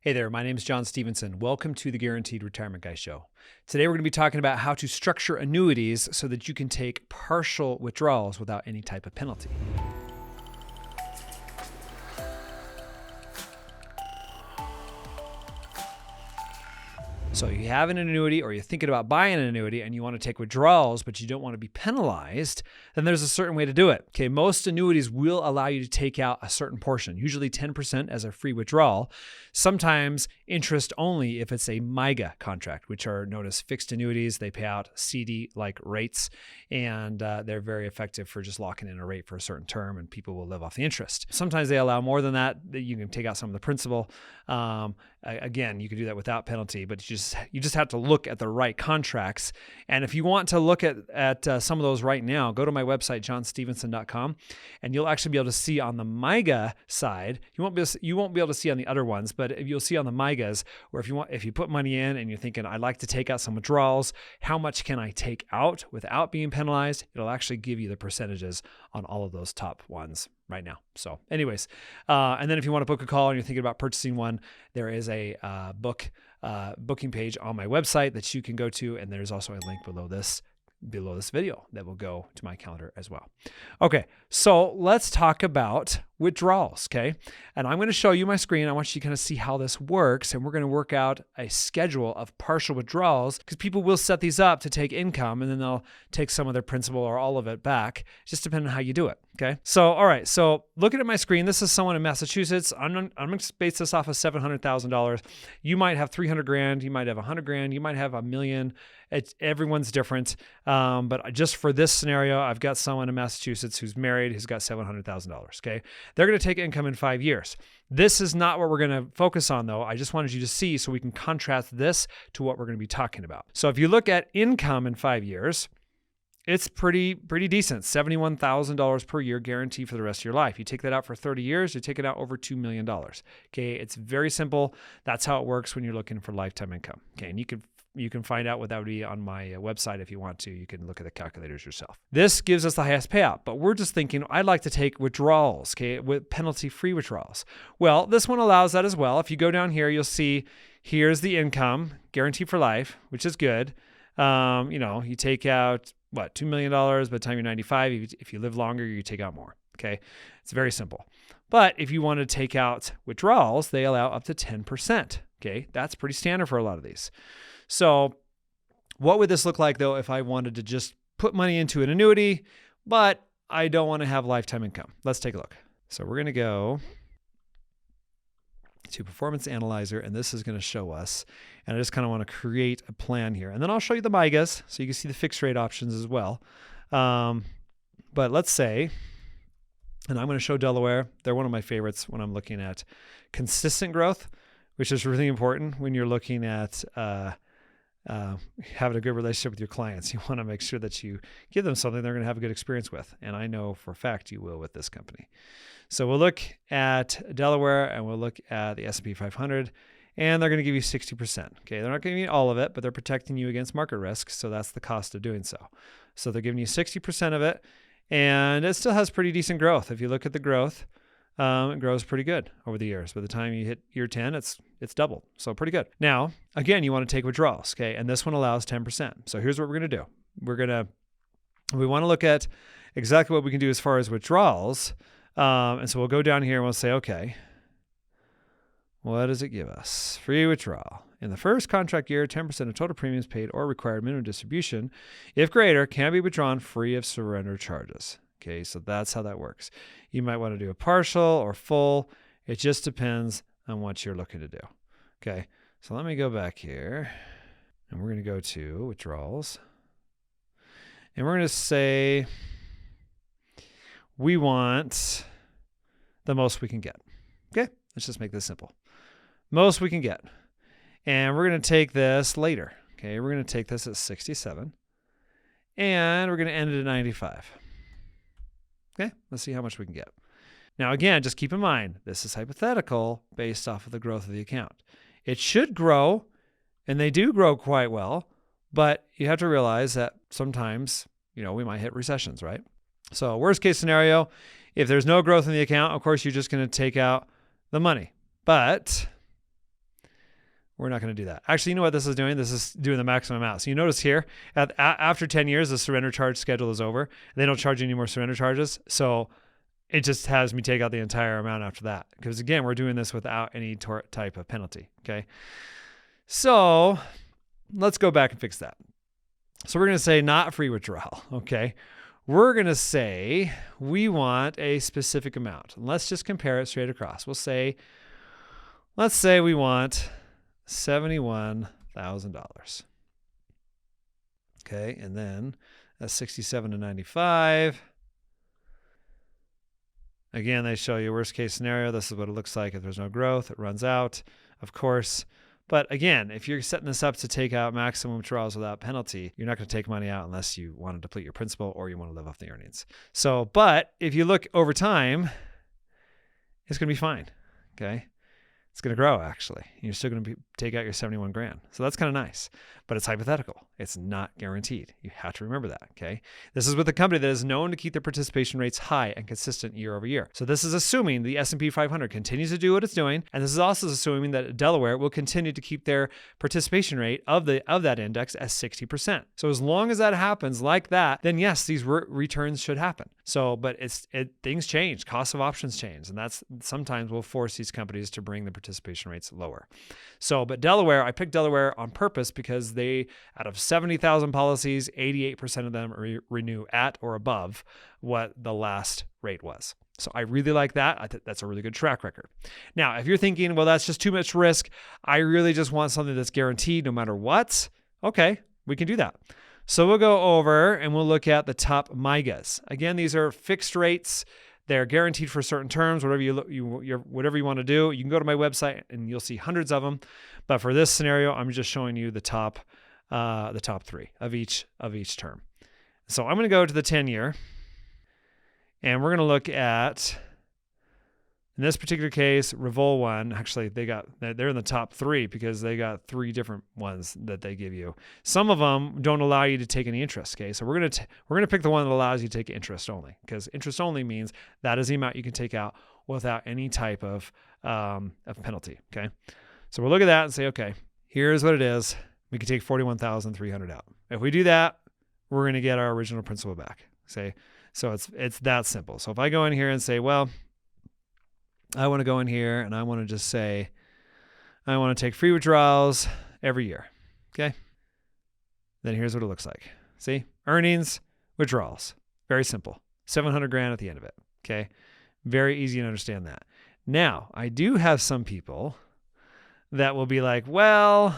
Hey there, my name is John Stevenson. Welcome to the Guaranteed Retirement Guy Show. Today we're going to be talking about how to structure annuities so that you can take partial withdrawals without any type of penalty. So you have an annuity or you're thinking about buying an annuity and you want to take withdrawals, but you don't want to be penalized, then there's a certain way to do it. Okay, most annuities will allow you to take out a certain portion, usually 10% as a free withdrawal, sometimes interest only if it's a MYGA contract, which are known as fixed annuities. They pay out CD-like rates, and they're very effective for just locking in a rate for a certain term, and people will live off the interest. Sometimes they allow more than that. You can take out some of the principal. Again, you can do that without penalty, but you just have to look at the right contracts. And if you want to look at some of those right now, go to my website, johnstevenson.com, and you'll actually be able to see on the MYGA side. You won't be able to see on the other ones, but you'll see on the MYGAs where if you put money in and you're thinking, I'd like to take out some withdrawals, how much can I take out without being penalized? It'll actually give you the percentages on all of those top ones right now. So anyways, and then if you want to book a call and you're thinking about purchasing one, there is a booking page on my website that you can go to, and there's also a link below this video that will go to my calendar as well. Okay, so let's talk about withdrawals, okay? And I'm going to show you my screen. I want you to kind of see how this works, and we're going to work out a schedule of partial withdrawals because people will set these up to take income, and then they'll take some of their principal or all of it back, just depending on how you do it, okay? So, all right, so looking at my screen, this is someone in Massachusetts. I'm going to base this off of $700,000. You might have 300 grand, you might have 100 grand, you might have $1 million. Everyone's different. But just for this scenario, I've got someone in Massachusetts who's married, who's got $700,000, okay? They're going to take income in 5 years. This is not what we're going to focus on, though. I just wanted you to see so we can contrast this to what we're going to be talking about. So if you look at income in 5 years, it's pretty decent, $71,000 per year guaranteed for the rest of your life. You take that out for 30 years, you're taking out over $2 million, okay? It's very simple. That's how it works when you're looking for lifetime income, okay? And you can find out what that would be on my website if you want to. You can look at the calculators yourself. This gives us the highest payout, but we're just thinking, I'd like to take withdrawals, okay, with penalty-free withdrawals. Well, this one allows that as well. If you go down here, you'll see here's the income guaranteed for life, which is good. You take out, $2 million by the time you're 95. If you live longer, you take out more, okay? It's very simple. But if you want to take out withdrawals, they allow up to 10%, okay? That's pretty standard for a lot of these. So what would this look like, though, if I wanted to just put money into an annuity, but I don't want to have lifetime income? Let's take a look. So we're going to go to Performance Analyzer, and this is going to show us. And I just kind of want to create a plan here. And then I'll show you the MYGAs so you can see the fixed rate options as well. But let's say, and I'm going to show Delaware. They're one of my favorites when I'm looking at consistent growth, which is really important when you're looking at having a good relationship with your clients. You want to make sure that you give them something they're going to have a good experience with. And I know for a fact you will with this company. So we'll look at Delaware and we'll look at the S&P 500, and they're going to give you 60%. Okay, they're not going to give you all of it, but they're protecting you against market risk. So that's the cost of doing so. So they're giving you 60% of it, and it still has pretty decent growth. If you look at the growth, it grows pretty good over the years. By the time you hit year 10, it's doubled. So pretty good. Now, again, you want to take withdrawals, okay? And this one allows 10%. So here's what we're going to do. We want to look at exactly what we can do as far as withdrawals. And so we'll go down here and we'll say, okay, what does it give us? Free withdrawal. In the first contract year, 10% of total premiums paid or required minimum distribution, if greater, can be withdrawn free of surrender charges. Okay, so that's how that works. You might want to do a partial or full. It just depends on what you're looking to do. Okay, so let me go back here, and we're going to go to withdrawals. And we're going to say we want the most we can get. Okay, let's just make this simple. Most we can get. And we're going to take this later. Okay, we're going to take this at 67. And we're going to end it at 95. Okay, let's see how much we can get. Now, again, just keep in mind, this is hypothetical based off of the growth of the account. It should grow, and they do grow quite well, but you have to realize that sometimes, we might hit recessions, right? So worst case scenario, if there's no growth in the account, of course, you're just going to take out the money. But We're not going to do that. Actually, you know what this is doing? This is doing the maximum amount. So you notice here, after 10 years, the surrender charge schedule is over. They don't charge any more surrender charges. So it just has me take out the entire amount after that. Because again, we're doing this without any type of penalty. Okay. So let's go back and fix that. So we're going to say not free withdrawal. Okay. We're going to say we want a specific amount. Let's just compare it straight across. Let's say we want $71,000. Okay, and then that's 67 to 95. Again, they show you worst case scenario. This is what it looks like if there's no growth. It runs out, of course. But again, if you're setting this up to take out maximum withdrawals without penalty, you're not going to take money out unless you want to deplete your principal or you want to live off the earnings. So, but if you look over time, it's going to be fine. Okay. It's going to grow, actually. You're still going to take out your 71 grand. So that's kind of nice, but it's hypothetical. It's not guaranteed. You have to remember that, okay? This is with a company that is known to keep their participation rates high and consistent year over year. So this is assuming the S&P 500 continues to do what it's doing, and this is also assuming that Delaware will continue to keep their participation rate of that index at 60%. So as long as that happens like that, then yes, these returns should happen. So, but things change, cost of options change, and that's sometimes will force these companies to bring the participation rates lower. So, but Delaware, I picked Delaware on purpose because out of 70,000 policies, 88% of them renew at or above what the last rate was. So I really like that. I think that's a really good track record. Now, if you're thinking, well, that's just too much risk, I really just want something that's guaranteed no matter what. Okay, we can do that. So we'll go over and we'll look at the top MYGAs. Again, these are fixed rates. They're guaranteed for certain terms. Whatever you want to do, you can go to my website and you'll see hundreds of them. But for this scenario, I'm just showing you the top three of each term. So I'm going to go to the 10-year, and we're going to look at, in this particular case, Revol one. Actually, they're in the top three because they got three different ones that they give you. Some of them don't allow you to take any interest. Okay, so we're gonna pick the one that allows you to take interest only, because interest only means that is the amount you can take out without any type of penalty. Okay, so we'll look at that and say, okay, here's what it is. We can take $41,300 out. If we do that, we're gonna get our original principal back. So it's that simple. So if I go in here and say, well, I want to go in here and I want to just say, I want to take free withdrawals every year. Okay. Then here's what it looks like. See, earnings, withdrawals, very simple. 700 grand at the end of it. Okay. Very easy to understand that. Now, I do have some people that will be like, well,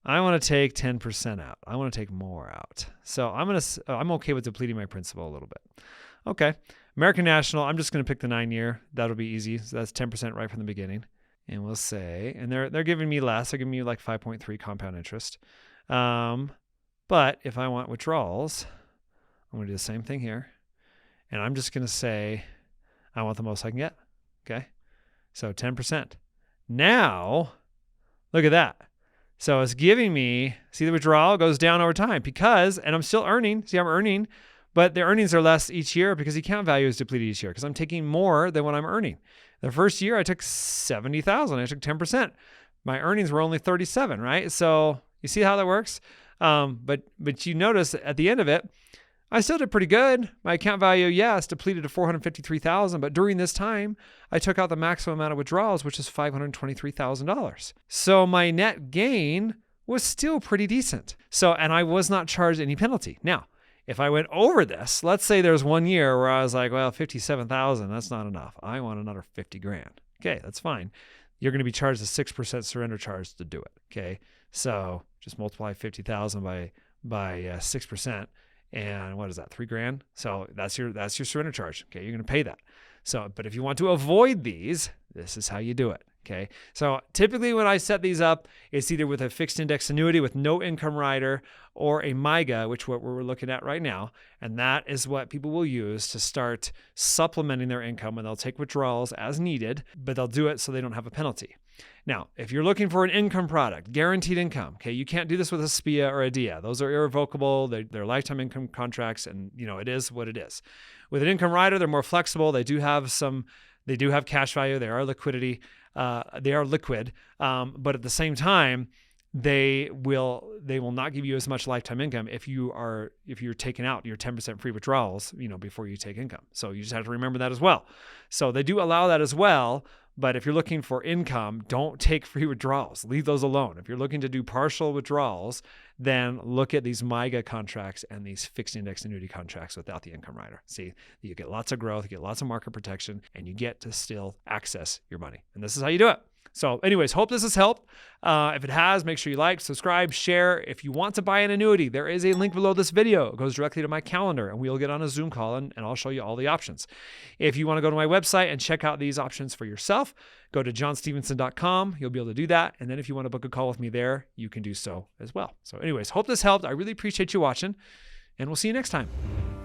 I want to take 10% out. I want to take more out. So I'm okay with depleting my principal a little bit. Okay. American National, I'm just going to pick the 9-year. That'll be easy. So that's 10% right from the beginning. And we'll say, and they're giving me less. They're giving me like 5.3 compound interest. But if I want withdrawals, I'm going to do the same thing here. And I'm just going to say, I want the most I can get. Okay. So 10%. Now, look at that. So it's giving me, see the withdrawal goes down over time and I'm still earning. See, I'm earning. But the earnings are less each year because the account value is depleted each year because I'm taking more than what I'm earning. The first year I took 70,000. I took 10%. My earnings were only 37, right? So you see how that works? But you notice at the end of it, I still did pretty good. My account value, yes, depleted to 453,000. But during this time, I took out the maximum amount of withdrawals, which is $523,000. So my net gain was still pretty decent. And I was not charged any penalty. Now, if I went over this, let's say there's 1 year where I was like, well, 57,000, that's not enough. I want another 50 grand. Okay, that's fine. You're going to be charged a 6% surrender charge to do it. Okay, so just multiply 50,000 by 6%, and what is that? 3 grand. So that's your surrender charge. Okay, you're going to pay that. So, but if you want to avoid these, this is how you do it. Okay, so typically when I set these up, it's either with a fixed index annuity with no income rider or a MYGA, which what we're looking at right now. And that is what people will use to start supplementing their income, and they'll take withdrawals as needed, but they'll do it so they don't have a penalty. Now, if you're looking for an income product, guaranteed income, okay, you can't do this with a SPIA or a DIA. Those are irrevocable. They're lifetime income contracts, and it is what it is. With an income rider, they're more flexible. They do have cash value. They are liquidity. They are liquid, but at the same time, they will not give you as much lifetime income if you're taking out your 10% free withdrawals, before you take income. So you just have to remember that as well. So they do allow that as well. But if you're looking for income, don't take free withdrawals. Leave those alone. If you're looking to do partial withdrawals, then look at these MYGA contracts and these fixed index annuity contracts without the income rider. See, you get lots of growth, you get lots of market protection, and you get to still access your money. And this is how you do it. So anyways, hope this has helped. If it has, make sure you like, subscribe, share. If you want to buy an annuity, there is a link below this video. It goes directly to my calendar, and we'll get on a Zoom call, and I'll show you all the options. If you want to go to my website and check out these options for yourself, go to johnstevenson.com. You'll be able to do that. And then if you want to book a call with me there, you can do so as well. So anyways, hope this helped. I really appreciate you watching, and we'll see you next time.